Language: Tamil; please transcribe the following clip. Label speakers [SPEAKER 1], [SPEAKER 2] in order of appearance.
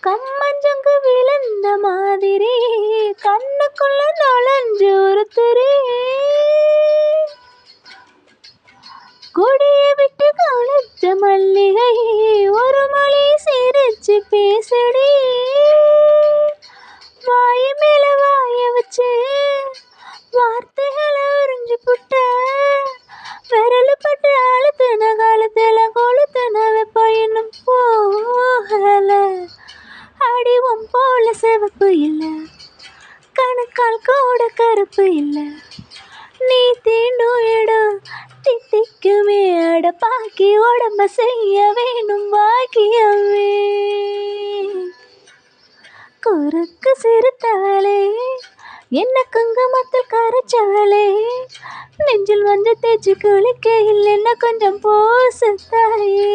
[SPEAKER 1] கம்மஞ்சங்கு விழுந்த மாதிரி கண்ணுக்குள்ள நுழைஞ்சு ஒருத்தரே கொடியை விட்டு காணச்ச மல்லிகை ஒரு மொழி சிரிச்சு பேசடி வாய மேல வாய வச்சு வார்த்தைகளை உறிஞ்சு புட்ட விரல் பட்டு அழுத்தின காலத்துல கொளுத்தின வெப்ப இன்னும் போகல அடிவம் போல சிவப்பு இல்லை கணக்கால் கூட கருப்பு இல்லை நீ தீண்டும் இடம் தித்திக்குமே அட பாக்கி உடம்ப செய்ய வேணும் பாக்கியமே குறுக்கு சிறுத்தாலே என்ன குங்குமத்தில் கரைச்சாலே நெஞ்சில் வந்து தேய்ச்சி குளிக்க இல்லைன்னா கொஞ்சம் போசத்தாயே